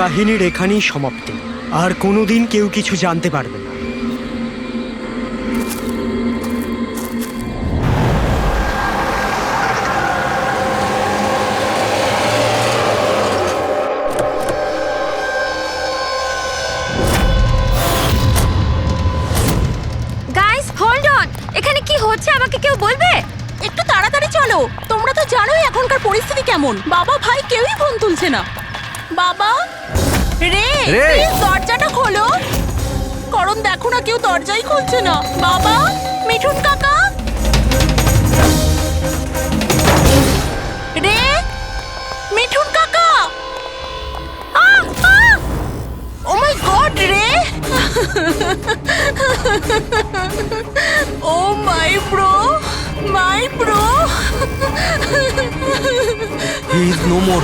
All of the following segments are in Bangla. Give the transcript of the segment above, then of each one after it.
কাহিনীর এখানেই সমাপ্তি। আর কোনোদিন কেউ কিছু জানতে পারবে না। গাইস হোল্ড অন, এখানে কি হচ্ছে আমাকে কেউ বলবে? একটু তাড়াতাড়ি চলো, তোমরা তো জানোই এখনকার পরিস্থিতি কেমন। বাবা ভাই কেউই ফোন তুলছে না। বাবা রে, প্লিজ দরজাটা খোলো। করণ দেখো না, কেউ দরজাই খুলছে না। বাবা, মিঠুন কাকা, রে, মিঠুন কাকা। ও মাই গড রে, oh my bro, my bro. He is no more.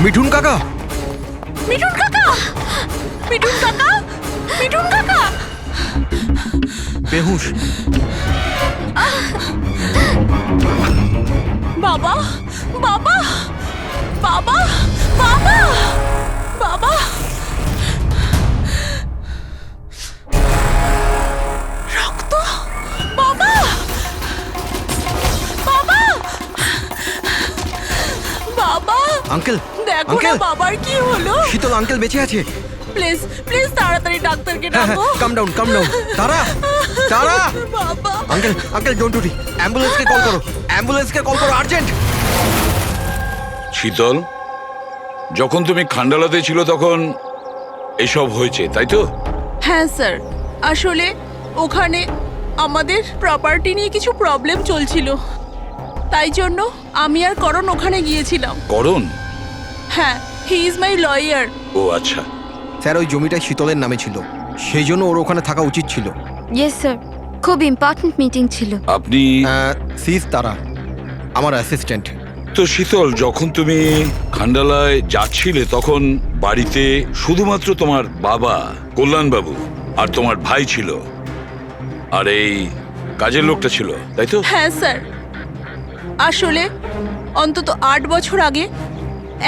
Mithun কাকা, মিঠুন কাকা, মিঠুন কাকা, মিঠুন কাকা। বেহুশ। বাবা, বাবা, বাবা, বাবা, বাবা। রক্ত, বাবা, বাবা, বাবা। আঙ্কেল, দেখো না আঙ্কেল, বাবার কি হলো। শীতল আঙ্কেল বেঁচে আছে। প্লিজ প্লিজ তাড়াতাড়ি ডাক্তারকে হ্যাঁ, ডাকো। কাম ডাউন, কাম ডাউন। তারা, তারা। বাবা, uncle, uncle don't worry. অ্যাম্বুলেন্সকে call করো, অ্যাম্বুলেন্সকে কল করো আর্জেন্ট। শীতল, যখন তুমি খান্ডালাতে ছিল তখন এসব হয়েছে, তাই তো? হ্যাঁ স্যার, আসলে ওখানে আমাদের প্রপার্টি নিয়ে কিছু প্রবলেম চলছিল, তাই জন্য আমি আর করণ ওখানে গিয়েছিলাম। করণ? হ্যাঁ, হি ইজ মাই লয়ার। ও আচ্ছা। স্যার, ওই জমিটা শীতলের নামে ছিল, সেই জন্য ওর ওখানে থাকা উচিত ছিল। ইয়েস স্যার, খুব ইম্পর্ট্যান্ট মিটিং ছিল। আপনি সিজ তারা, আমার অ্যাসিস্ট্যান্ট। তো শীতল, যখন তুমি খান্ডালায় যাচ্ছিলে তখন বাড়িতে শুধুমাত্র তোমার বাবা কল্যাণবাবু আর তোমার ভাই ছিল, আর এই কাজের লোকটা ছিল, তাই তো? হ্যাঁ স্যার, আসলে অন্তত 8 বছর আগে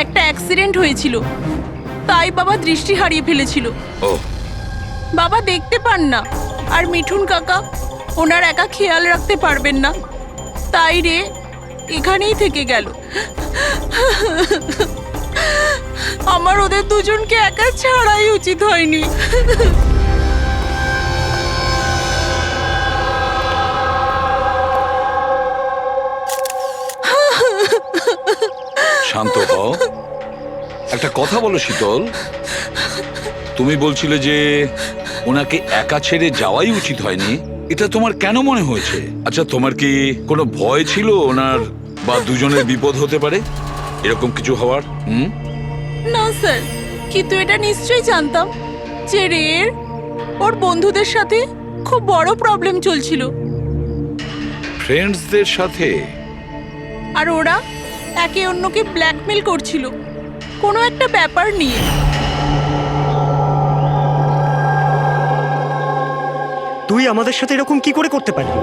একটা অ্যাক্সিডেন্ট হয়েছিল, তাই বাবা দৃষ্টি হারিয়ে ফেলেছিল। ও, বাবা দেখতে পান না, আর মিঠুন কাকা ওনার একা খেয়াল রাখতে পারবেন না, তাই রে এখানেই থেকে গেল। আমার ওদের দুজনকে একা ছাড়াই উচিত হয়নি। শান্ত হও। একটা কথা বলো শীতল, তুমি বলছিলে যে ওনাকে একা ছেড়ে যাওয়াই উচিত হয়নি, এটা তোমার কেন মনে হয়েছে? আচ্ছা, তোমার কি কোনো ভয় ছিল ওনার বা দুজনের বিপদ হতে পারে, এরকম কিছু হওয়ার? না স্যার, কিন্তু এটা নিশ্চয়ই জানতাম যে রের ওর বন্ধুদের সাথে খুব বড় প্রবলেম চলছিল, ফ্রেন্ডসদের সাথে? আর ওরা একে অন্যকে ব্ল্যাকমেল করছিল কোনো একটা ব্যাপার নিয়ে। তুই আমাদের সাথে এরকম কি করে করতে পারবি?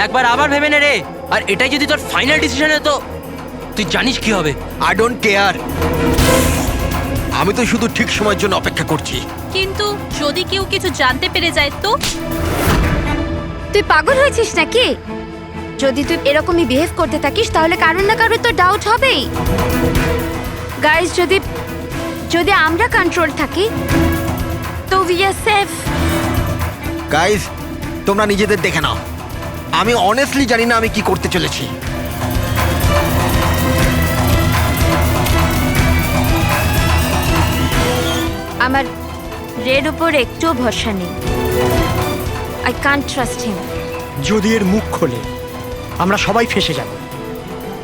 একবার আবার ভেবে নে রে, আর এটাই যদি তোর ফাইনাল ডিসিশন হতো, তুই জানিস কি হবে। আই ডোন্ট কেয়ার, আমি তো শুধু ঠিক সময়ের জন্য অপেক্ষা করছি। কিন্তু যদি কেউ কিছু জানতে পেরে যায় তো? তুই পাগল হয়েছিস নাকি? যদি তুই এরকমই বিহেভ করতে থাকিস তাহলে কারণ না কারণ তো ডাউট হবেই। গাইস, যদি আমরা কন্ট্রোল থাকি তো উই আর সেফ। গাইস, তোমরা নিজেদের দেখে নাও, আমি অনেস্টলি জানি না আমি কি করতে চলেছি। আমার রেড উপর একটুও ভরসা নেই। I can't trust him. যদি এর মুখ খোলে আমরা সবাই ফেঁসে যাব,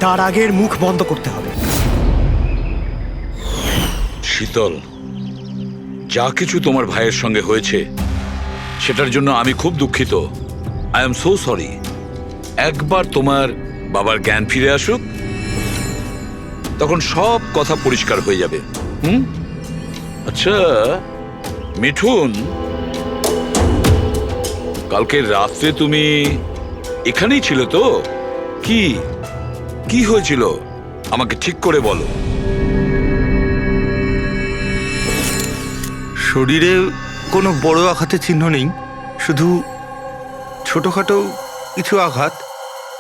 তার আগের মুখ বন্ধ করতে হবে। শীতল, যা কিছু তোমার ভাইয়ের সঙ্গে হয়েছে সেটার জন্য আমি খুব দুঃখিত। I am so sorry. একবার তোমার বাবার জ্ঞান ফিরে আসুক, তখন সব কথা পরিষ্কার হয়ে যাবে। আচ্ছা মিঠুন, কালকে রাত্রে তুমি এখানেই ছিলে তো? কি কি হয়েছিল আমাকে ঠিক করে বলো। শরীরে কোনো বড় আঘাতের চিহ্ন নেই, শুধু ছোটোখাটো কিছু আঘাত,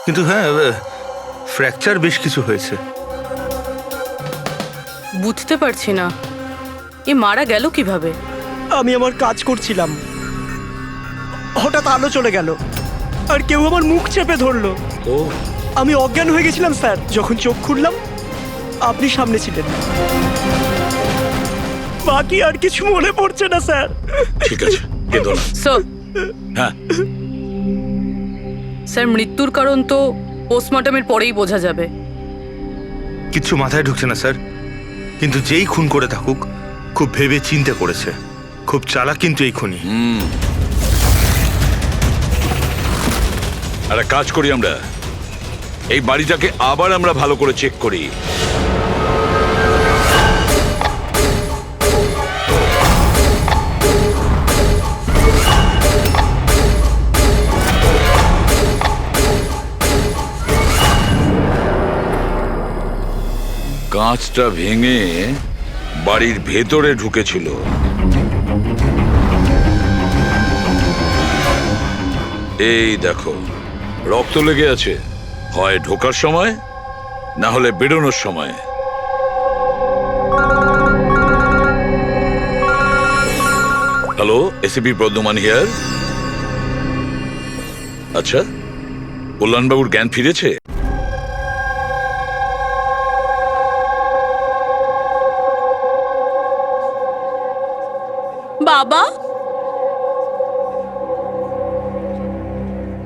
কিন্তু হ্যাঁ ফ্র্যাকচার বেশ কিছু হয়েছে। বুঝতে পারছি না এ মারা গেল কিভাবে। আমি আমার কাজ করছিলাম, হঠাৎ আলো চলে গেল আর কেউ আমার মুখ চেপে ধরলো। ও আমি অজ্ঞান হয়ে গেছিলাম স্যার। যখন চোখ খুললাম আপনি সামনে ছিলেন। বাকি আর কিছু মনে পড়ছে না স্যার। ঠিক আছে, কেঁদো না। স্যার হ্যাঁ, স্যার মৃত্যুর কারণ তো পোস্টমর্টমের পরেই বোঝা যাবে। কিচ্ছু মাথায় ঢুকছে না স্যার, কিন্তু যেই খুন করে থাকুক খুব ভেবে চিন্তে করেছে। খুব চালাক কিন্তু এই খুনি। একটা কাজ করি, আমরা এই বাড়িটাকে আবার আমরা ভালো করে চেক করি। কাঁচটা ভেঙে বাড়ির ভেতরে ঢুকেছিল। এই দেখো, রক্ত লেগে আছে, হয় ঢোকার সময় না হলে বেরোনোর সময়। Hello, ACP Pradyuman here. আচ্ছা, কল্যাণবাবুর জ্ঞান ফিরেছে? বাবা,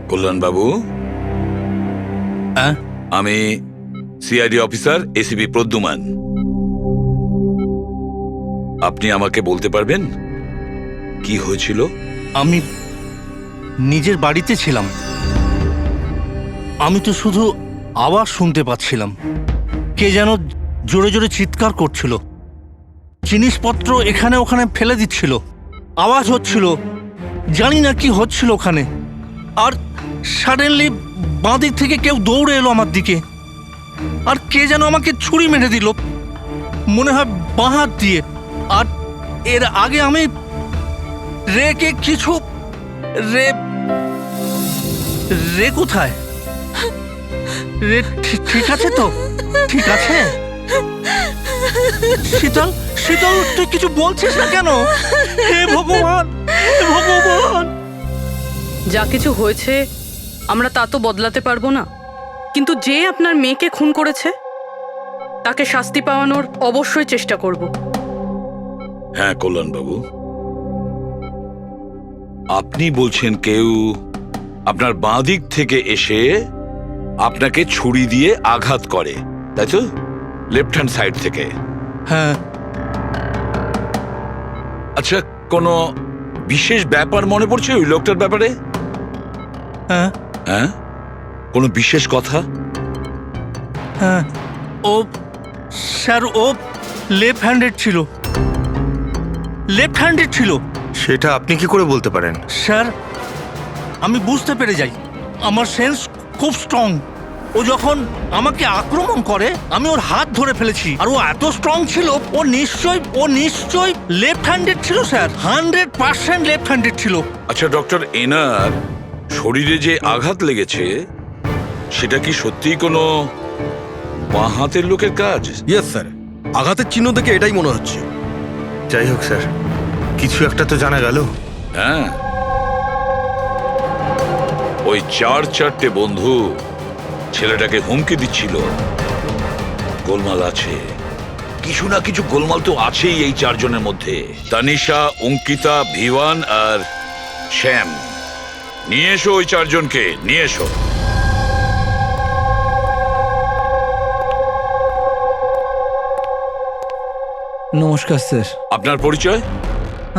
কল্যাণবাবু, আমি সিআইডি অফিসার এসিপি প্রদ্যুমান। আপনি আমাকে বলতে পারবেন কি হয়েছিল? আমি নিজের বাড়িতে ছিলাম, আমি তো শুধু আওয়াজ শুনতে পাচ্ছিলাম। কে যেন জোরে জোরে চিৎকার করছিল, জিনিসপত্র এখানে ওখানে ফেলে দিচ্ছিল, আওয়াজ হচ্ছিল, জানি না কি হচ্ছিল ওখানে। আর সাডেনলি বাঁ দিক থেকে কেউ দৌড়ে এলো আমার দিকে, আর কে যেন আমাকে ছুরি মেরে দিল, মনে হয় বাঁ হাত দিয়ে। আর এর আগে আমি রেকে কিছু রে কোথায়? রে ঠিক আছে তো? ঠিক আছে? শীতল, শীতল, তুই কিছু বলছিস না কেন? হে ভগবান, হে ভগবান! যা কিছু হয়েছে আমরা তা তো বদলাতে পারবো না, কিন্তু যে আপনার মেয়েকে খুন করেছে তাকে শাস্তি পাওয়ানোর অবশ্যই চেষ্টা করব। হ্যাঁ কল্যাণবাবু, আপনি বলছেন কেউ আপনার বাঁ দিক থেকে এসে আপনাকে ছুরি দিয়ে আঘাত করে, তাই তো? লেফট হ্যান্ড সাইড থেকে। হ্যাঁ। আচ্ছা, কোনো বিশেষ ব্যাপার মনে পড়ছে ওই লোকটার ব্যাপারে? হ্যাঁ, হ্যাঁ, কোনো বিশেষ কথা? হ্যাঁ, ও স্যার, ও লেফট হ্যান্ডেড ছিল, লেফট হ্যান্ডেড ছিল। সেটা আপনি কি করে বলতে পারেন? স্যার, আমি বুঝতে পেরে যাই, আমার সেন্স খুব স্ট্রং। ও যখন আমাকে আক্রমণ করে আমি ওর হাত ধরে ফেলেছি, আর ও এত স্ট্রং ছিল, ও নিশ্চয়ই লেফট হ্যান্ডেড ছিল স্যার, 100% লেফট হ্যান্ডেড ছিল। আচ্ছা ডক্টর, এনার শরীরে যে আঘাত লেগেছে সেটা কি সত্যিই কোনো বাঁ হাতের লোকের কাজ? ইয়েস স্যার, আঘাতের চিহ্ন দেখে এটাই মনে হচ্ছে। যাই হোক স্যার, কিছু একটা তো জানা গেল। হ্যাঁ, ওই 4-4টে বন্ধু ছেলেটাকে হুমকি দিচ্ছিল। গোলমাল আছে, কিছু না কিছু গোলমাল তো আছেই এই 4 জনের মধ্যে। তানিশা, অঙ্কিতা, ভিওয়ান আর শ্যাম। নিয়ে এসো ওই 4 জনকে, নিয়ে এসো। নমস্কার স্যার, আপনার পরিচয়?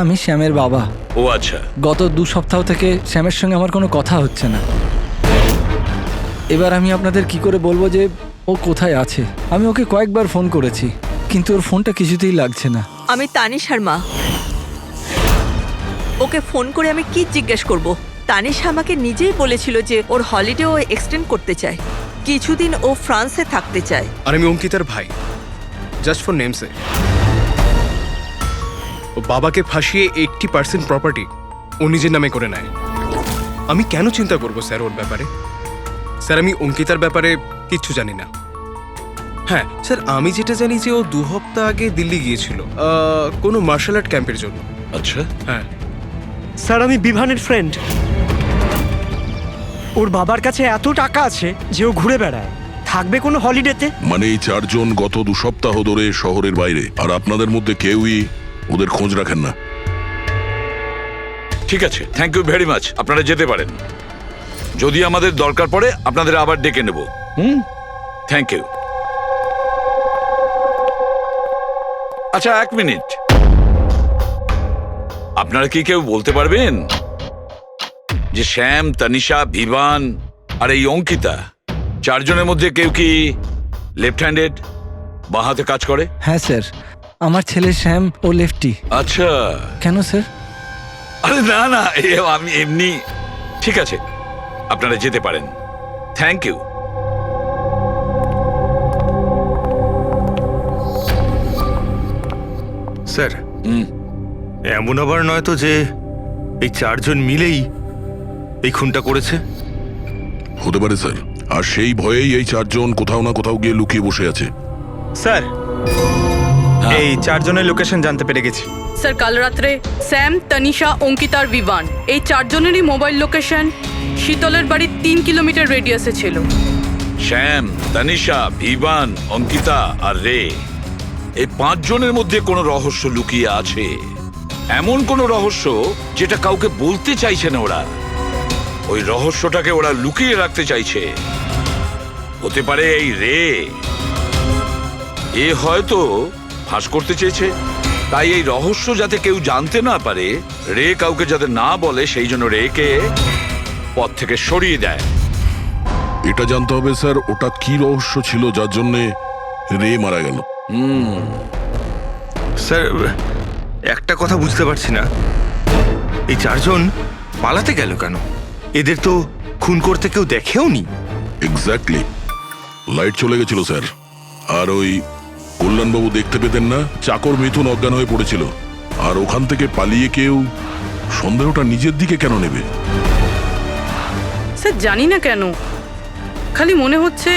আমি শ্যামের বাবা। ও আচ্ছা। গত 2 সপ্তাহ থেকে শ্যামের সঙ্গে আমার কোনো কথা হচ্ছে না। এবার আমি আপনাদের কি করে বলবো যে ও কোথায় আছে? আমি ওকে কয়েকবার ফোন করেছি, কিন্তু ওর ফোনটা কিছুতেই লাগছে না। আমি তানিশার মা। ওকে ফোন করে আমি কি জিজ্ঞেস করব? তানিশা আমাকে নিজেই বলেছিল যে ওর হলিডে ও এক্সটেন্ড করতে চায়। কিছুদিন ও ফ্রান্সে থাকতে চায়। আর আমি অঙ্কিতার ভাই, জাস্ট ফর নেমসে। ও বাবাকে ফাঁসিয়ে 80% প্রপার্টি ও নিজের নামে করে নেয়। আমি কেন চিন্তা করব স্যার ওর ব্যাপারে? স্যার আমি অঙ্কিতার ব্যাপারে কিচ্ছু জানি না। হ্যাঁ স্যার, আমি যেটা জানি যে ও 2 সপ্তাহ আগে দিল্লি গিয়েছিল কোনো মার্শাল আর্ট ক্যাম্পের জন্য। আচ্ছা, হ্যাঁ স্যার আমি বিভানের ফ্রেন্ড। ওর বাবার কাছে এত টাকা আছে যে ও ঘুরে বেড়ায়, থাকবে কোনো হলিডেতে? মানে এই 4 জন গত 2 সপ্তাহ ধরে শহরের বাইরে, আর আপনাদের মধ্যে কেউই ওদের খোঁজ রাখেন না। ঠিক আছে, থ্যাংক ইউ ভেরি মাচ। আপনারা যেতে পারেন। যদি আমাদের দরকার পড়ে আপনাদের আবার ডেকে নেব। Thank you. আচ্ছা, 1 মিনিট। আপনারা কি কেউ বলতে পারবেন যে শ্যাম, তানিশা, ভিভান আর এই অঙ্কিতা 4 জনের মধ্যে কেউ কি লেফট হ্যান্ডেড, বাঁ হাতে কাজ করে? হ্যাঁ স্যার, আমার ছেলে শ্যাম ও লেফটি। আচ্ছা। কেন স্যার? আরে না না, আমি এমনি। ঠিক আছে, আপনারা যেতে পারেন। Thank you. স্যার, এমন আবার নয় তো যে এই 4 জন মিলেই এই খুনটা করেছে? হতে পারে স্যার, আর সেই ভয়েই এই 4 জন কোথাও না কোথাও গিয়ে লুকিয়ে বসে আছে। স্যার, এই 4 জনের লোকেশন জানতে পেরে গেছি। স্যার কাল রাত্রে স্যাম, তানিশা, অঙ্কিতা আর বিভান এই 4 জনেরই মোবাইল লোকেশন শীতলের বাড়ির 3 কিলোমিটার রেডিয়াসে ছিল। শ্যাম, তানিশা, ভিভান, অঙ্কিতা আর রে, এই 5 জনের মধ্যে কোনো রহস্য লুকিয়ে আছে। এমন কোনো রহস্য যেটা কাউকে বলতে চাইছে না ওরা। ওই রহস্যটাকে ওরা লুকিয়ে রাখতে চাইছে। হতে পারে এই রে, এ হয়তো ফাঁস করতে চেয়েছে। তাই এই রহস্য যাতে কেউ জানতে না পারে, রে কাউকে যাতে না বলে, সেই জন্য রেকে পথ থেকে সরিয়ে দেয়। এটা জানতে হবে স্যার, ওটা কি রহস্য ছিল যার জন্যে রে মারা গেল। স্যার, একটা কথা বুঝতে পারছি না, এই 4 জন পালাতে গেল কেন? এদের তো খুন করতে কেউ দেখেও নি। এক্স্যাক্টলি, লাইট চলে গেছিল স্যার। আর ওই কল্যাণবাবু দেখতে পেতেন না, চাকর মিথুন অজ্ঞান হয়ে পড়েছিল। আর ওখান থেকে পালিয়ে কেউ সন্দেহটা নিজের দিকে কেন নেবে? স্যার জানি না কেন, খালি মনে হচ্ছে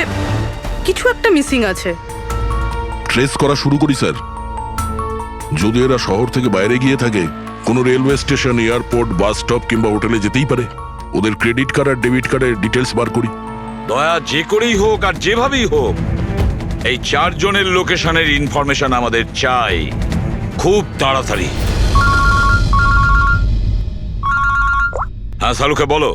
কিছু একটা মিসিং আছে। ট্রেস করা শুরু করি স্যার। যদি এরা শহর থেকে বাইরে গিয়ে থাকে, কোনো railway station, airport, bus stop কিংবা হোটেলে যেতেই পারে। ওদের ক্রেডিট কার্ড আর ডেবিট কার্ডের ডিটেলস বার করি। দয়া যে করেই হোক আর যেভাবেই হোক, এই 4 জনের লোকেশনের ইনফরমেশন আমাদের চাই, খুব তাড়াতাড়ি। হ্যাঁ সালুকে বলো।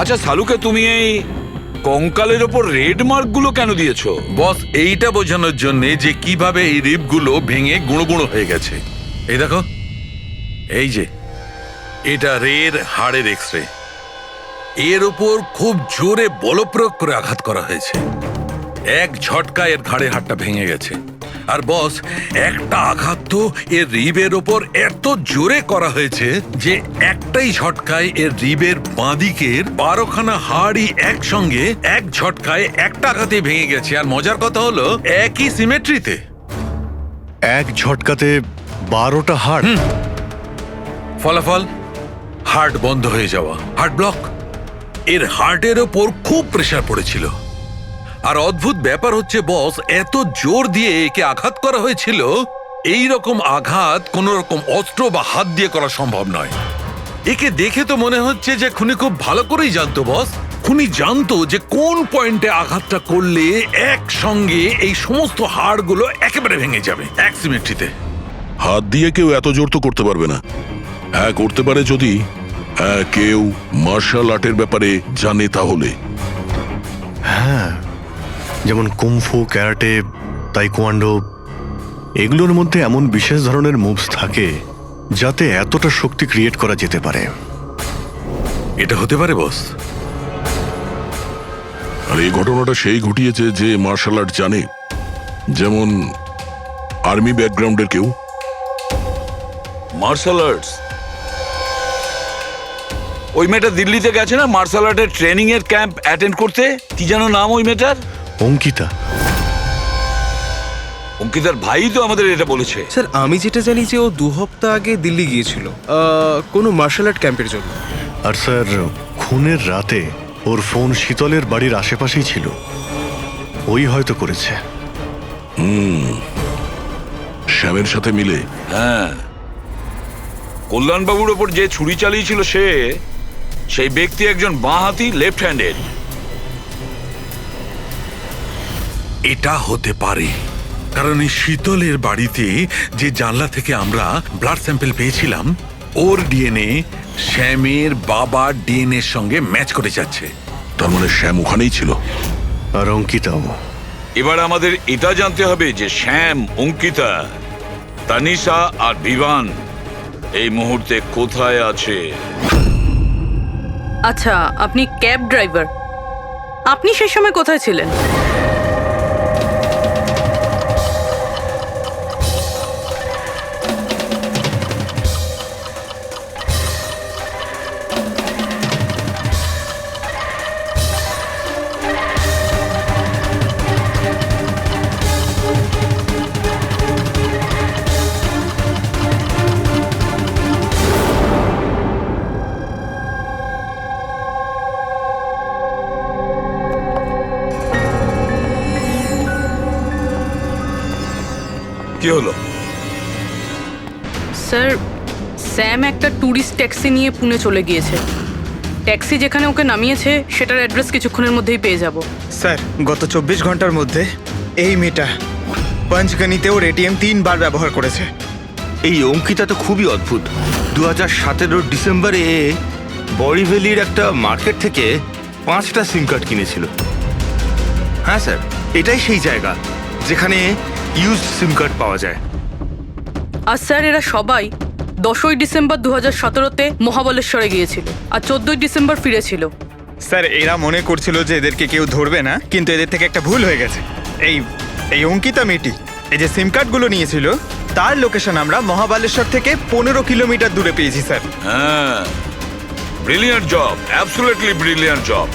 আচ্ছা সালুকে, তুমি এই কঙ্কালের ওপর রেড মার্ক গুলো কেন দিয়েছো? বস, এইটা বোঝানোর জন্য যে কিভাবে এই রিপগুলো ভেঙে গুঁড়ো গুঁড়ো হয়ে গেছে। এই দেখো, এই যে এটা রের হাড়ের এক্সরে। এর উপর খুব জোরে বলপ্রয়োগ করে আঘাত করা হয়েছে। এক ঝটকায় এর ঘাড়ের হাড়টা ভেঙে গেছে। আর বস, একটা আঘাত তো এর রিবের ওপর এত জোরে করা হয়েছে যে একটাই ঝটকায় এর রিবের বাঁদিকের 12খানা হাড়ই একসঙ্গে এক ঝটকায় একটা আঘাতে ভেঙে গেছে। আর মজার কথা হলো একই সিমেট্রিতে। এক ঝটকাতে 12টা হাড়। ফলাফল হার্ট বন্ধ হয়ে যাওয়া, হার্ট ব্লক। এর হার্টের ওপর খুব প্রেসার পড়েছিল। আর অদ্ভুত ব্যাপার হচ্ছে বস, এত জোর দিয়ে একে আঘাত করা হয়েছিল, এই রকম আঘাত কোন রকম অস্ত্র বা হাত দিয়ে করা সম্ভব নয়। একে দেখে তো মনে হচ্ছে যে খুনি খুব ভালো করেই জানতো বস। খুনি জানতো যে কোন পয়েন্টে আঘাতটা করলে একসঙ্গে এই সমস্ত হাড়গুলো একেবারে ভেঙে যাবে এক সিমেট্রিতে। হাত দিয়ে কেউ এত জোর তো করতে পারবে না। হ্যাঁ করতে পারে যদি কেউ মার্শাল আর্টের ব্যাপারে জানে তাহলে। হ্যাঁ, যেমন কুমফু, ক্যারাটে, তাইকোয়ান্ডো, এগুলোর মধ্যে এমন বিশেষ ধরনের মুভস থাকে যাতে এতটা শক্তি ক্রিয়েট করা যেতে পারে। এটা হতে পারে বস। আর এই ঘটনাটা সেই ঘটিয়েছে যে মার্শাল আর্ট জানে, যেমন আর্মি ব্যাকগ্রাউন্ডের কেউ। মার্শাল আর্টস ওই মেয়েটা দিল্লিতে গেছে না মার্শাল আর্টের ট্রেনিং এর ক্যাম্প অ্যাটেন্ড করতে? কি যেন নাম ওই মেয়েটার? অঙ্কিতা। অঙ্কিতার ভাই তো আমাদের এটা বলেছে। স্যার আমি যেটা জানি যে ও 2 সপ্তাহ আগে দিল্লি গিয়েছিল কোনো মার্শাল আর্ট ক্যাম্পের জন্য। আর স্যার খুনের রাতে ওর ফোন শীতলের বাড়ির আশেপাশেই ছিল, ওই হয়তো করেছে। শ্যামের সাথে মিলে। হ্যাঁ, কল্যাণবাবুর ওপর যে ছুরি চালিয়েছিল সেই ব্যক্তি একজন বাঁহাতি লেফট হ্যান্ডেড। এটা হতে পারে, কারণ এই শীতলের বাড়িতে যে জানলা থেকে আমরা ব্লাড স্যাম্পল পেয়েছিলাম ওর ডিএনএ শ্যামের বাবার ডিএনএ এর সঙ্গে ম্যাচ করে যাচ্ছে। তার মানে শ্যাম ওখানেই ছিল। আর অঙ্কিতাও। এবার আমাদের এটা জানতে হবে যে শ্যাম, অঙ্কিতা, তানিশা আর বিভান এই মুহূর্তে কোথায় আছে। আচ্ছা, আপনি ক্যাব ড্রাইভার, আপনি সেই সময় কোথায় ছিলেন? কি হলো? স্যার, স্যাম একটা ট্যুরিস্ট ট্যাক্সি নিয়ে পুনে চলে গিয়েছে। ট্যাক্সি যেখানে ওকে নামিয়েছে সেটার অ্যাড্রেস কিছুক্ষণের মধ্যেই পেয়ে যাব। স্যার গত 24 ঘন্টার মধ্যে এই মেয়েটা পঞ্চগনিতে ওর এটিএম 3 বার ব্যবহার করেছে। এই অঙ্কিতা তো খুবই অদ্ভুত। 2017 ডিসেম্বরে বড়িভ্যালির একটা মার্কেট থেকে 5টা সিম কার্ড কিনেছিল। হ্যাঁ স্যার, এটাই সেই জায়গা যেখানে ইউজড সিম কার্ড পাওয়া যায়। আর স্যার, এরা সবাই 10ই ডিসেম্বর 2017-তে মহাবলেশ্বরে গিয়েছিল আর 14ই ডিসেম্বর ফিরেছিল। স্যার এরা মনে করছিল যে এদেরকে কেউ ধরবে না, কিন্তু এদের থেকে একটা ভুল হয়ে গেছে। এই অঙ্কিতা মেয়েটি এই যে সিম কার্ডগুলো নিয়েছিল তার লোকেশন আমরা মহাবালেশ্বর থেকে 15 কিলোমিটার দূরে পেয়েছি স্যার। হ্যাঁ, brilliant job, absolutely brilliant job.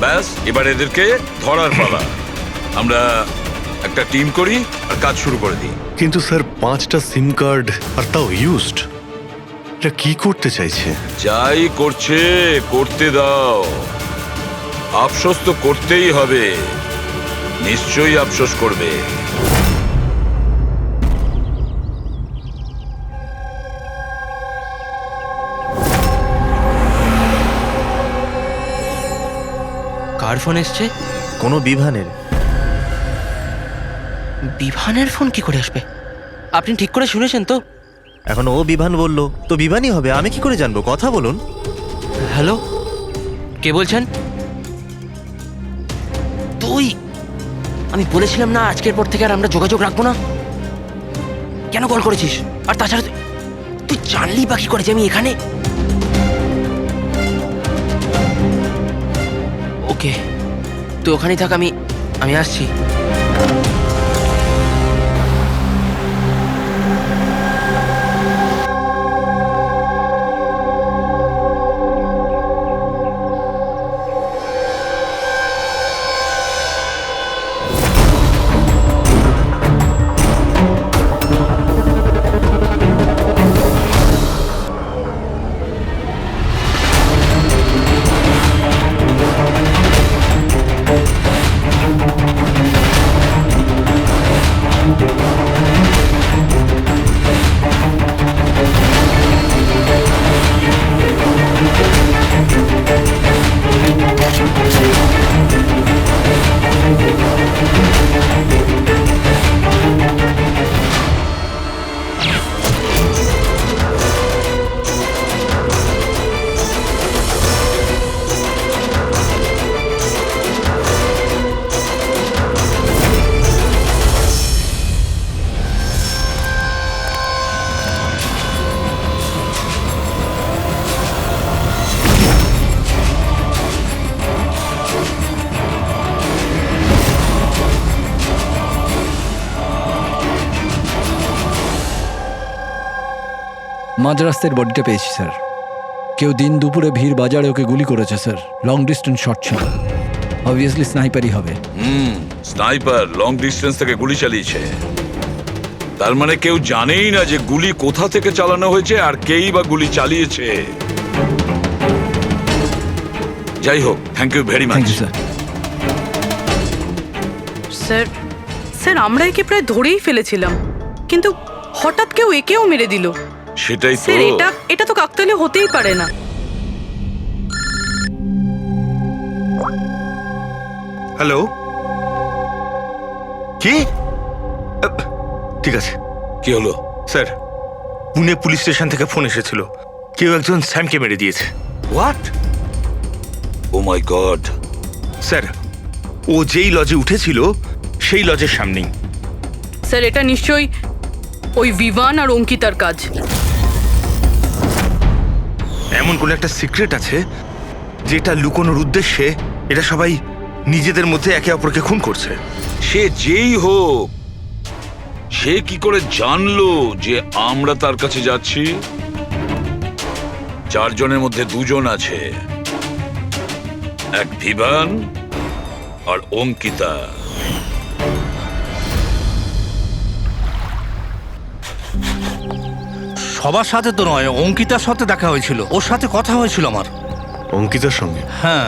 ব্যাস, এবার এদেরকে ধরার পালা। আমরা একটা টিম করি আর কাজ শুরু করে দিই। কিন্তু স্যার 5টা সিম কার্ড আর তাও ইউজড, এটা কি করতে চাইছে? যাই করছে করতে দাও, আফসোস তো করতেই হবে, নিশ্চয়ই আফসোস করবে। কার ফোন এসছে? কোনো বিভানের। বিভানের ফোন কি করে আসবে? আপনি ঠিক করে শুনেছেন তো? এখন ও বিভান বললো তো বিভানই হবে, আমি কি করে জানবো? কথা বলুন। হ্যালো, কে বলছেন? তুই? আমি বলেছিলাম না আজকের পর থেকে আর আমরা যোগাযোগ রাখবো না। কেন কল করেছিস? আর তাছাড়া তুই জানলি বা কি করে যে আমি এখানে? ওকে, তুই ওখানেই থাক, আমি আসছি। মাঝ রাস্তার বডিটা পেয়েছি স্যার, কেউ দিন দুপুরে ভিড় বাজারে ওকে গুলি করেছে স্যার। লং ডিস্টেন্স শট ছিল, অবভিয়াসলি স্নাইপারই হবে। স্নাইপার লং ডিস্টেন্স থেকে গুলি চালিয়েছে, তার মানে কেউ জানেই না যে গুলি কোথা থেকে চালানো হয়েছে আর কেই বা গুলি চালিয়েছে। যাই হোক, thank you very much. Sir sir sir আমরা একে প্রায় ধরেই ফেলেছিলাম, কিন্তু হঠাৎ কেউ একেও মেরে দিল। সেটাই তো। স্যার এটা তো কাকতালীয় হতেই পারে না। হ্যালো, কি? ঠিক আছে। কি হলো? স্যার, পুনে পুলিশ স্টেশন থেকে ফোন এসেছিল, কেউ একজন স্যামকে মেরে দিয়েছে। What? Oh my God. Sir, ও যেই লজে উঠেছিল সেই লজের সামনেই। স্যার এটা নিশ্চয়ই ওই বিভান আর অঙ্কিতার কাজ। এমন কোন একটা সিক্রেট আছে যেটা লুকোনোর উদ্দেশ্যে এটা সবাই নিজেদের মধ্যে একে অপরকে খুন করছে। সে যেই হোক, সে কি করে জানলো যে আমরা তার কাছে যাচ্ছি? 4 জনের মধ্যে 2 জন আছে, এক ভিভান আর অঙ্কিতা। সবার সাথে তো নয়, অঙ্কিতার সাথে দেখা হয়েছিল, ওর সাথে কথা হয়েছিল আমার। অঙ্কিতার সঙ্গে? হ্যাঁ।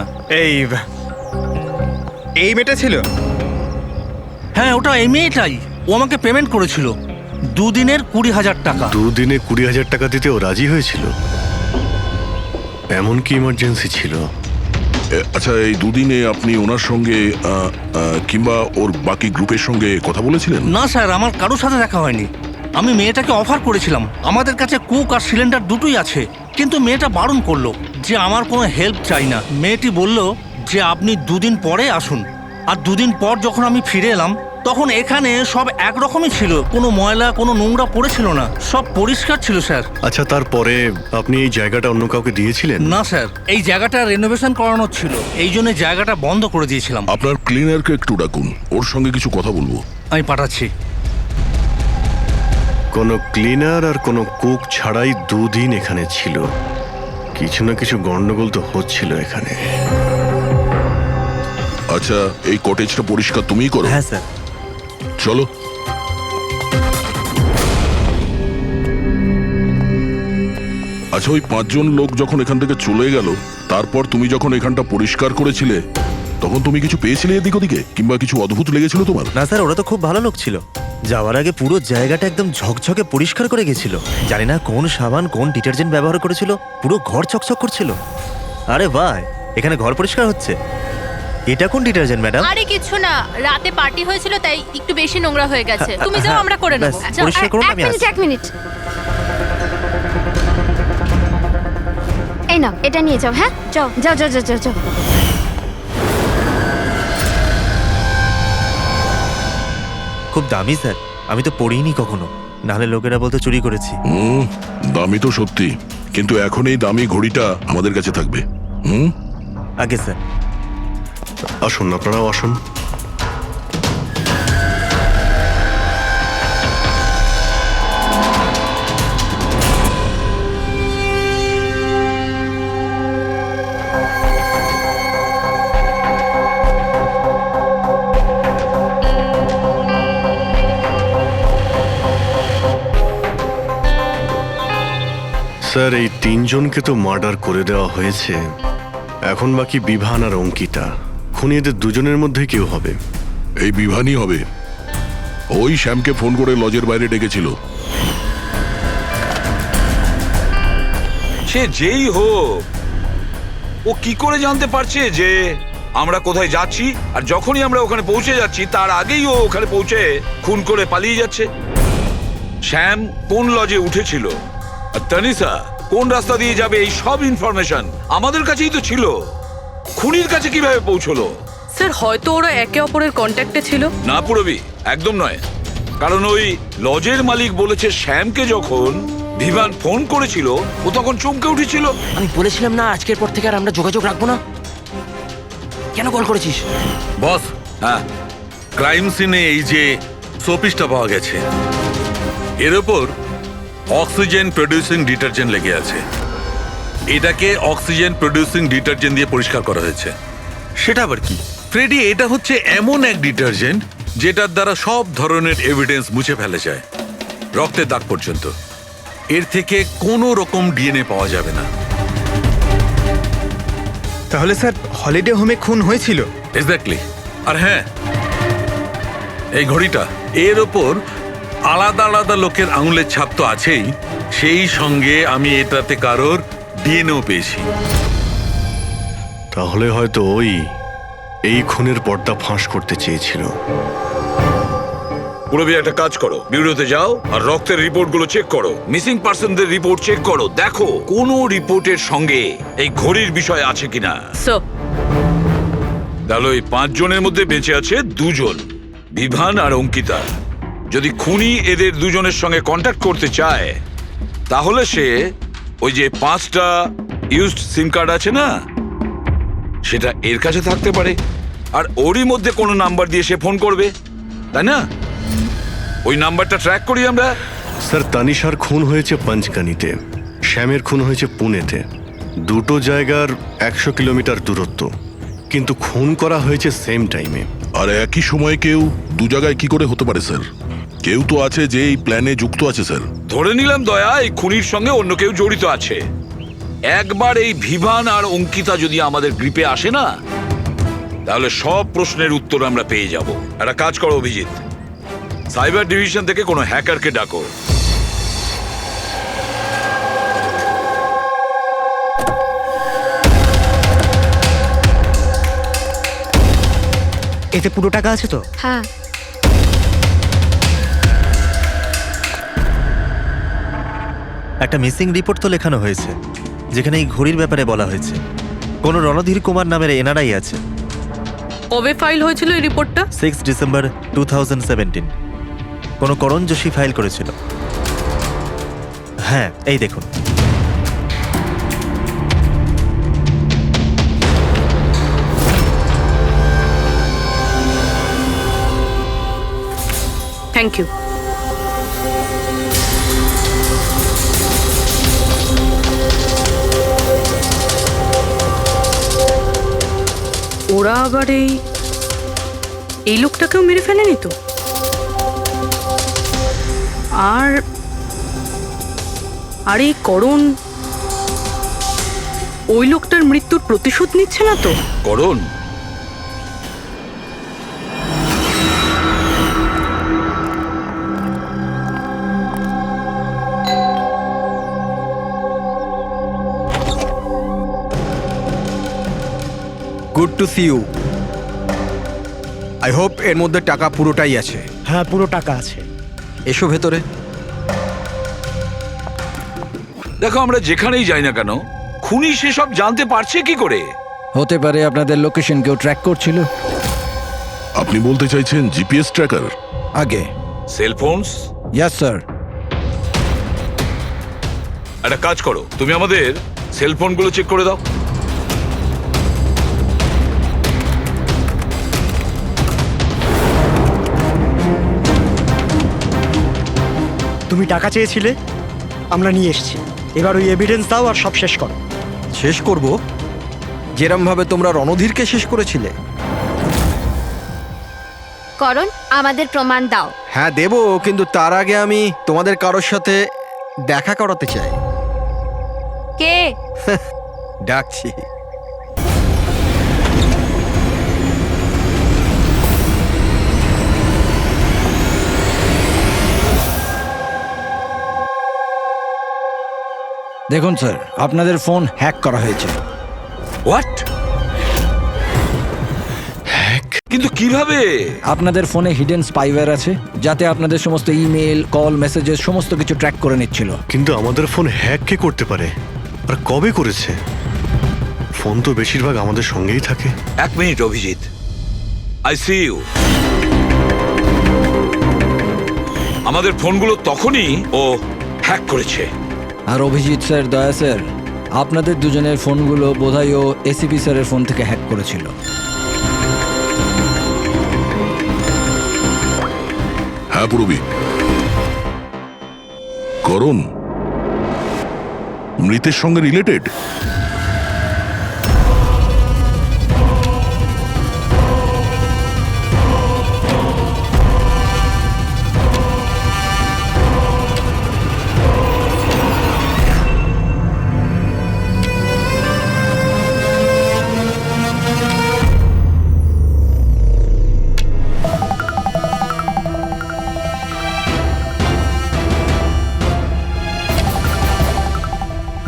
এই মেয়েটা ছিল? হ্যাঁ, ওটা এই মেয়েটাই। ও আমাকে পেমেন্ট করেছিল 2 দিনের 20,000 টাকা। 2 দিনে 20,000 টাকা দিতে ও রাজি হয়েছিল? এমন কি ইমার্জেন্সি ছিল? আচ্ছা, এই দুদিনে আপনি ওনার সঙ্গে কিংবা ওর বাকি গ্রুপের সঙ্গে কথা বলেছিলেন? না স্যার, আমার কারোর সাথে দেখা হয়নি। আমি মেয়েটাকে অফার করেছিলাম, আমাদের কাছে কুক আর সিলিন্ডার দুটোই আছে, কিন্তু মেয়েটা বারণ করলো যে আমার কোনো হেল্প চাই না। মেয়েটি বলল যে আপনি 2 দিন পরে আসুন। আর 2 দিন পর যখন আমি ফিরে এলাম তখন এখানে সব একরকমই ছিল, কোনো ময়লা কোনো নোংরা পড়েছিল না, সব পরিষ্কার ছিল স্যার। আচ্ছা, তারপরে আপনি এই জায়গাটা অন্য কাউকে দিয়েছিলেন? না স্যার, এই জায়গাটা রেনোভেশন করানো ছিল, এই জন্য জায়গাটা বন্ধ করে দিয়েছিলাম। আপনার ক্লিনারকে একটু ডাকুন, ওর সঙ্গে কিছু কথা বলবো। আমি পাঠাচ্ছি। কোনো ক্লিনার আর কোনো কুক ছাড়াই 2 দিন এখানে ছিল। কিছু না কিছু গন্ডগোল তো হচ্ছিল এখানে। আচ্ছা, এই কটেজটা পরিষ্কার তুমিই করো? হ্যাঁ স্যার। চলো। আচ্ছা, ওই 5 জন লোক যখন এখান থেকে চলে গেল, তারপর তুমি যখন এখানটা পরিষ্কার করেছিলে তখন তুমি কিছু পেয়েছিলে এদিক ওদিকে, কিংবা কিছু অদ্ভুত লেগেছিল তোমার? না স্যার, ওরা তো খুব ভালো লোক ছিল। যাওয়ার আগে পুরো জায়গাটা একদম ঝকঝকে পরিষ্কার করে গেছিল। জানি না কোন সাবান কোন ডিটারজেন্ট ব্যবহার করেছিল, পুরো ঘর চকচক করছিল। আরে ভাই, এখানে ঘর পরিষ্কার হচ্ছে? এটা কোন ডিটারজেন্ট ম্যাডাম? আরে কিছু না, রাতে পার্টি হয়েছিল তাই একটু বেশি নোংরা হয়ে গেছে। তুমি যাও, আমরা করে নেব। পরিষ্কার করুন, আমি আসছি। 1 মিনিট। এই নাও, এটা নিয়ে যাও। হ্যাঁ, যাও যাও যাও যাও যাও। খুব দামি স্যার, আমি তো পড়িনি কখনো, নাহলে লোকেরা বলতে চুরি করেছি। দামি তো সত্যি, কিন্তু এখন এই দামি ঘড়িটা আমাদের কাছে থাকবে। আগে স্যার। আসুন, আপনারাও আসুন। স্যার, এই 3 জনকে তো মার্ডার করে দেওয়া হয়েছে। এখন বাকি বিভান আর অঙ্কিতা। খুনি এদের 2 জনের মধ্যে কেউ হবে। এই বিভানই হবে। ওই শ্যামকে ফোন করে লজের বাইরে ডেকেছিল। সে যেই হোক, ও কি করে জানতে পারছে যে আমরা কোথায় যাচ্ছি? আর যখনই আমরা ওখানে পৌঁছে যাচ্ছি তার আগেই ও ওখানে পৌঁছে খুন করে পালিয়ে যাচ্ছে। শ্যাম কোন লজে উঠেছিল আর তানিশা কোন রাস্তা দিয়ে যাবে, এই সব ইনফরমেশন আমাদের কাছেই তো ছিল। খুনির কাছে কিভাবে পৌঁছলো? স্যার হয়তো ওরা একে অপরের কন্ট্যাক্টে ছিল। না পুরবি, একদম নয়। কারণ ওই লজের মালিক বলেছে শ্যামকে যখন ভিভান ফোন করেছিল ও তখন চমকে উঠেছিল। আমি বলেছিলাম না আজকের পর থেকে আর আমরা যোগাযোগ রাখবো না। কেন কল করেছিস? বস, হ্যাঁ, ক্রাইম সিনে এই যে সোপিসটা পাওয়া গেছে, এর ওপর অক্সিজেন প্রডিউসিং ডিটারজেন্ট লেগে আছে। এটাকে অক্সিজেন প্রডিউসিং ডিটারজেন্ট দিয়ে পরিষ্কার করা হয়েছে। সেটা আবার কি? ফ্রেডি, এটা হচ্ছে এমন এক ডিটারজেন্ট যেটার দ্বারা সব ধরনের এভিডেন্স মুছে ফেলা যায়, রক্তের দাগ পর্যন্ত। এর থেকে কোনো রকম ডিএনএ পাওয়া যাবে না। তাহলে স্যার হলিডে হোমে খুন হয়েছিল? এক্স্যাক্টলি। আর হ্যাঁ, এই ঘড়িটা, এর ওপর আলাদা আলাদা লোকের আঙুলের ছাপ তো আছেই, সেই সঙ্গে আমি এটাতে কারোর ডিএনএও পেয়েছি। তাহলে হয়তো এই খুনের পর্দা ফাঁস করতে চেয়েছিল। পুরবি, একটা কাজ করো, বিউরোতে যাও আর রক্তের রিপোর্টগুলো চেক করো, মিসিং পার্সনদের রিপোর্ট চেক করো, দেখো কোনো রিপোর্টের সঙ্গে এই ঘড়ির বিষয় আছে কিনা। তাহলে ওই 5 জনের মধ্যে বেঁচে আছে 2 জন, বিভান আর অঙ্কিতা। যদি খুনি এদের 2 জনের সঙ্গে কন্ট্যাক্ট করতে চায়, তাহলে সে ওই যে 5টা ইউজড সিম কার্ড আছে না, সেটা এর কাছে থাকতে পারে, আর ওরই মধ্যে কোনো নাম্বার দিয়ে সে ফোন করবে, তাই না? ওই নাম্বারটা ট্র্যাক করি আমরা। স্যার, তানিশার খুন হয়েছে পঞ্চগানিতে, শ্যামের খুন হয়েছে পুনেতে। দুটো জায়গার 100 কিলোমিটার দূরত্ব, কিন্তু খুন করা হয়েছে সেম টাইমে। আর একই সময়ে কেউ 2 জায়গায় কি করে হতে পারে স্যার? কেউ তো আছে যে এই প্ল্যানে যুক্ত আছে স্যার। ধরে নিলাম দয়া এই খুনির সঙ্গে অন্য কেউ জড়িত আছে। একবার এই ভিভান আর অঙ্কিতা যদি আমাদের গ্রিপে আসে না, তাহলে সব প্রশ্নের উত্তর আমরা পেয়ে যাব। একটা কাজ করো অভিজিৎ, সাইবার ডিভিশন থেকে কোনো হ্যাকারকে ডাকো। এতে পুরো টাকা আছে তো? হ্যাঁ। একটা মিসিং রিপোর্ট তো লেখানো হয়েছে, যেখানে এই ঘড়ির ব্যাপারে বলা হয়েছে। কোনো রণধীর কুমার নামের এনআরআই আছে। কবে ফাইল হয়েছিল এই রিপোর্টটা? 6 ডিসেম্বর 2017। কোনো করণ যোশী ফাইল করেছিল। হ্যাঁ, এই দেখুন। Thank you. ওরা আবার এই লোকটাকেও মেরে ফেলেনি তো? আর এই করণ ওই লোকটার মৃত্যুর প্রতিশোধ নিচ্ছে না তো? Karan? Good to see you. I hope এর মধ্যে টাকা পুরোটাই আছে। হ্যাঁ, পুরো টাকা আছে। এসো ভেতরে। দেখো, আমরা যেখানেই যাই না কেন, খুনি সেসব জানতে পারছে কি করে? হতে পারে আপনাদের লোকেশন কেউ ট্র্যাক করছিল। আপনি বলতে চাইছেন জিপিএস ট্র্যাকার? আগে সেলফোনস? Yes sir. একটা কাজ করো, তুমি আমাদের সেলফোনগুলো চেক করে দাও। তুমি টাকা চেয়েছিলে, আমরা নিয়ে এসেছি। এবার ওই এভিডেন্স দাও আর সব শেষ করো। শেষ করব যেরম ভাবে তোমরা রণধীরকে শেষ করেছিলে। করণ, আমাদের প্রমাণ দাও। হ্যাঁ দেবো, কিন্তু তার আগে আমি তোমাদের কারোর সাথে দেখা করাতে চাই। কে? ডাকছি। দেখুন স্যার, আপনাদের ফোন হ্যাক করা হয়েছে। হোয়াট? কিন্তু কিভাবে? আপনাদের ফোনে হিডেন স্পাইওয়্যার আছে, যাতে আপনাদের সমস্ত ইমেল, কল, মেসেজেস সমস্ত কিছু ট্র্যাক করে নিচ্ছিল। কিন্তু আমাদের ফোন হ্যাক কে করতে পারে, আর কবে করেছে? ফোন তো বেশিরভাগ আমাদের সঙ্গেই থাকে। 1 minute Abhijit, I see you. আমাদের ফোনগুলো তখনই ও হ্যাক করেছে। আর অভিজিৎ স্যার, দয়া স্যার, আপনাদের দুজনের ফোনগুলো বোধহয় ও এসিপি স্যারের ফোন থেকে হ্যাক করেছিল। হ্যাঁ পুরবি। করণ, মৃতের সঙ্গে রিলেটেড?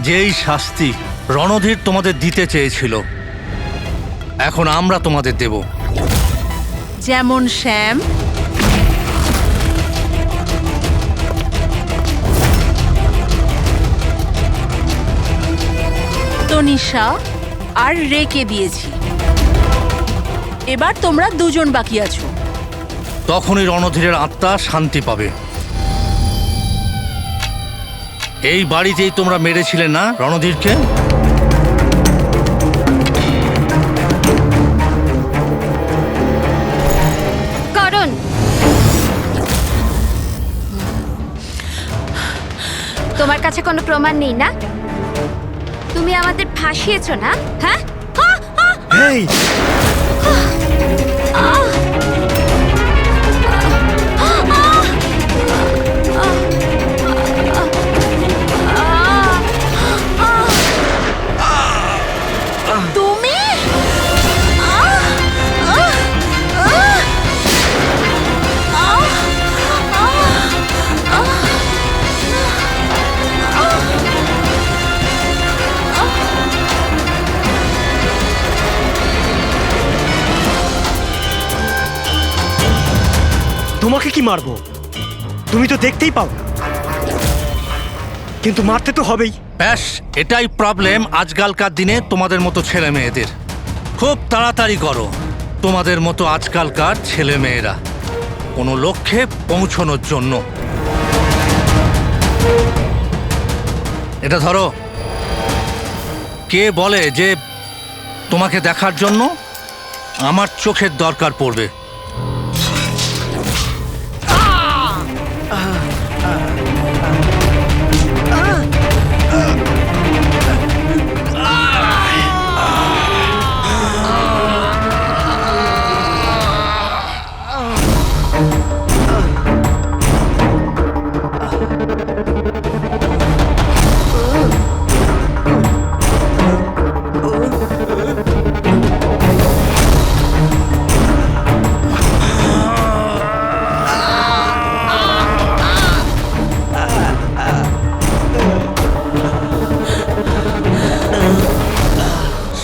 যেই শাস্তি রণধীর তোমাদের দিতে চেয়েছিল, এখন আমরা তোমাদের দেব। যেমন শ্যাম, তনিষা আর রেকে দিয়েছি। এবার তোমরা দুজন বাকি আছো। তখনই রণধীরের আত্মা শান্তি পাবে। এই বাড়িতেই তোমরা মেরেছিলে না রণধীরকে? করণ, তোমার কাছে কোনো প্রমাণ নেই না? তুমি আমাদের ফাঁসিয়েছো না? হ্যাঁ, এই তুমি তোমাকে কি মারবো? তুমি তো দেখতেই পাও না, কিন্তু মারতে তো হবেই। ব্যাস, এটাই প্রবলেম আজকালকার দিনে তোমাদের মতো ছেলে মেয়েদের। খুব তাড়াতাড়ি করো। তোমাদের মতো আজকালকার ছেলে মেয়েরা কোনো লক্ষ্যে পৌঁছানোর জন্য। এটা ধরো। কে বলে যে তোমাকে দেখার জন্য আমার চোখের দরকার পড়বে?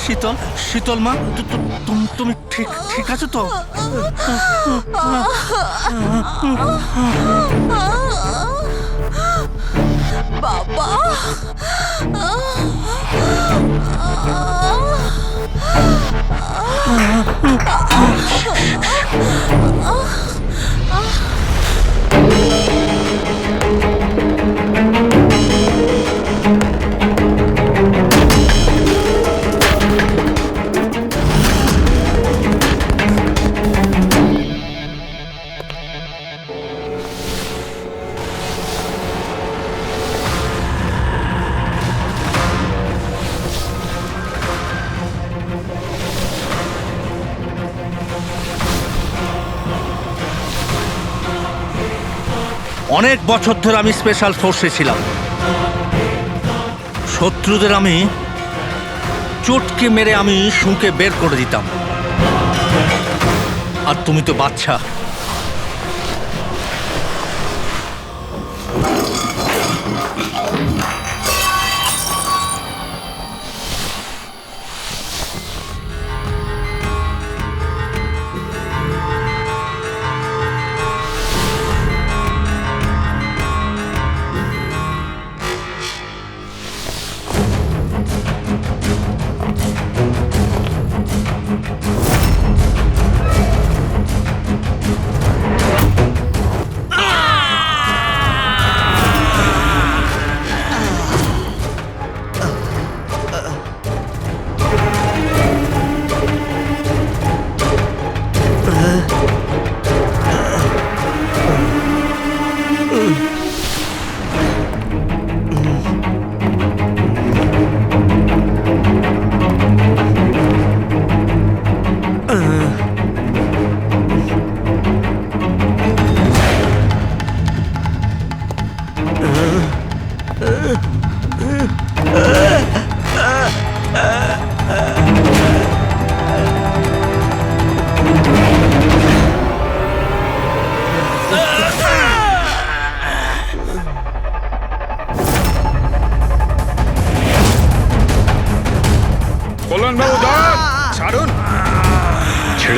শীতল, শীতল মা, তুমি ঠিক আছো তো? বাবা, অনেক বছর ধরে আমি স্পেশাল ফোর্সে ছিলাম। শত্রুদের আমি চটকে মেরে আমি শুঁকে বের করে দিতাম। আর তুমি তো বাচ্চা।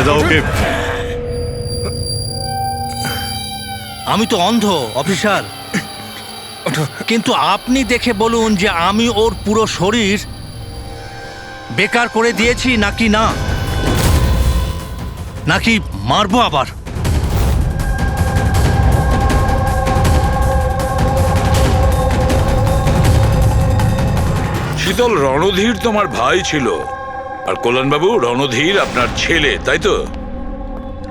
ছেড়ে দাও ওকে। আমি তো অন্ধ অফিসার, কিন্তু আপনি দেখে বলুন যে আমি ওর পুরো শরীর বেকার করে দিয়েছি নাকি না, নাকি মারবো আবার? শীতল, রণধীর তোমার ভাই ছিল, আর কল্যাণবাবু রণধীর আপনার ছেলে, তাই তো?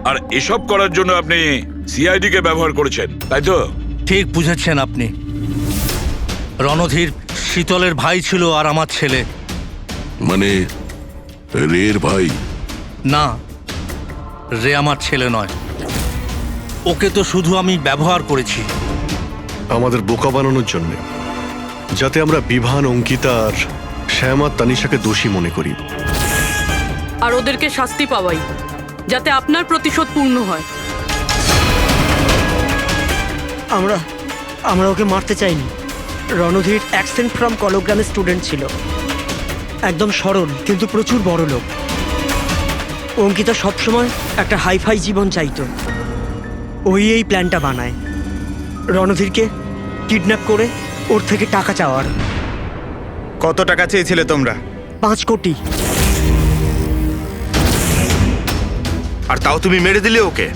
আর এসব করার জন্য আপনি সিআইডি কে ব্যবহার করেছেন, তাই তো? ঠিক বুঝেছেন আপনি। রণধীর শীতলের ভাই ছিল আর আমার ছেলে। মানে রের ভাই? না, রে আমার ছেলে নয়, ওকে তো শুধু আমি ব্যবহার করেছি। আমাদের বোকা বানানোর জন্য, যাতে আমরা বিভান, অঙ্কিতা আর শ্যামা তানিশাকে দোষী মনে করি। আর ওদেরকে শাস্তি পাওয়াই, যাতে আপনার প্রতিশোধ পূর্ণ হয়। আমরা ওকে মারতে চাইনি। রণধীর অ্যাকসেন্ট ফ্রম কলগ্রামের স্টুডেন্ট ছিল, একদম সরল কিন্তু প্রচুর বড় লোক। অঙ্কিতা সবসময় একটা হাইফাই জীবন চাইতো, ওই এই প্ল্যানটা বানায় রণধীরকে কিডন্যাপ করে ওর থেকে টাকা চাওয়ার। কত টাকা চেয়েছিলে তোমরা? 5 কোটি। আর তাও তুমি মেরে দিলে ওকে?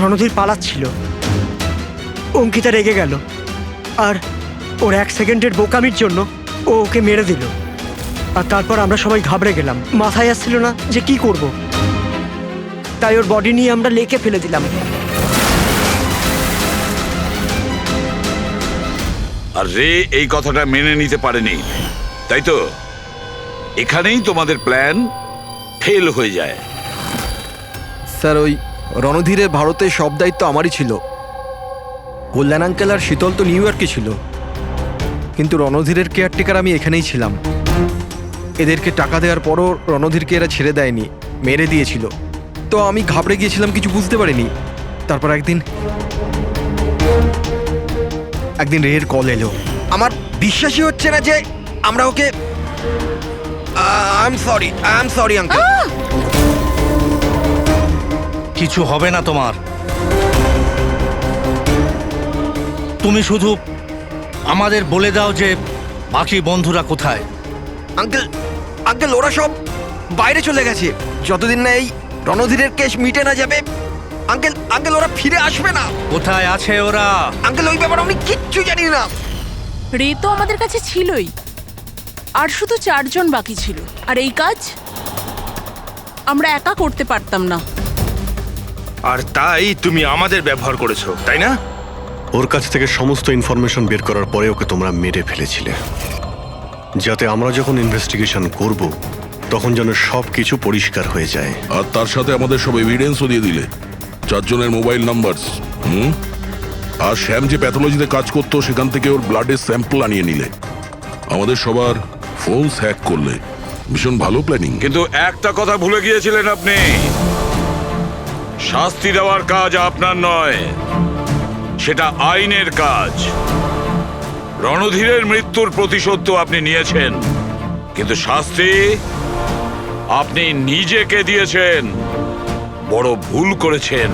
রণধীর পালাচ্ছিল, অঙ্কিতা রেগে গেল, আর ওর 1 সেকেন্ডের বোকামির জন্য ও ওকে মেরে দিল। আর তারপর আমরা সবাই ঘাবড়ে গেলাম, মাথায় আসছিল না যে কি করব। তাই ওর বডি নিয়ে আমরা লেকে ফেলে দিলাম। আর রে এই কথাটা মেনে নিতে পারেনি, তাই তো? এখানেই তোমাদের প্ল্যান ফেল হয়ে যায়। স্যার, ওই রণধীরের ভারতে সব দায়িত্ব আমারই ছিল। কল্যাণ আঙ্কেল আর শীতল তো নিউ ইয়র্কে ছিল, কিন্তু রণধীরের কেয়ারটেকার আমি এখানেই ছিলাম। এদেরকে টাকা দেওয়ার পরও রণধীরকে এরা ছেড়ে দেয়নি, মেরে দিয়েছিল। তো আমি ঘাবড়ে গিয়েছিলাম, কিছু বুঝতে পারিনি। তারপর একদিন রের কল এলো। আমার বিশ্বাসই হচ্ছে না যে আমরা ওকে... আই এম সরি আঙ্কেল। কিছু হবে না তোমার। তুমি শুধু আমাদের বলে দাও যে বাকি বন্ধুরা কোথায়। আঙ্কেল ওরা সব বাইরে চলে গেছে। যতদিন না এই রণধীরের কেস মিটে না যাবে, আঙ্কেল ওরা ফিরে আসবে না। কোথায় আছে ওরা? আঙ্কেল ওই ব্যাপারে আমি কিচ্ছু জানি না। রে তো আমাদের কাছে ছিলই, আর শুধু 4 জন বাকি ছিল। আর এই কাজ আমরা একা করতে পারতাম না। আর তাই তুমি আমাদের ব্যবহার করেছো, তাই না? ওর কাছ থেকে সমস্ত ইনফরমেশন বের করার পরে ওকে তোমরা মেরে ফেলেছিলে, যাতে আমরা যখন ইনভেস্টিগেশন করব তখন যেন সব কিছু পরিষ্কার হয়ে যায়। আর তার সাথে আমাদের সব এভিডেন্সও দিয়ে দিলে, 4 জনের মোবাইল নাম্বার। আর শ্যাম যে প্যাথোলজিতে কাজ করতো সেখান থেকে ওর ব্লাডের স্যাম্পল আনিয়ে নিলে। আমাদের সবার ফোন হ্যাক করলে। ভীষণ ভালো প্ল্যানিং। কিন্তু একটা কথা ভুলে গিয়েছিলেন আপনি, শাস্তি দেওয়ার কাজ আপনার নয়, সেটা আইনের কাজ। রণধীরের মৃত্যুর প্রতিশোধ তো আপনি নিয়েছেন, কিন্তু শাস্তি আপনি নিজেকে দিয়েছেন। বড় ভুল করেছেন।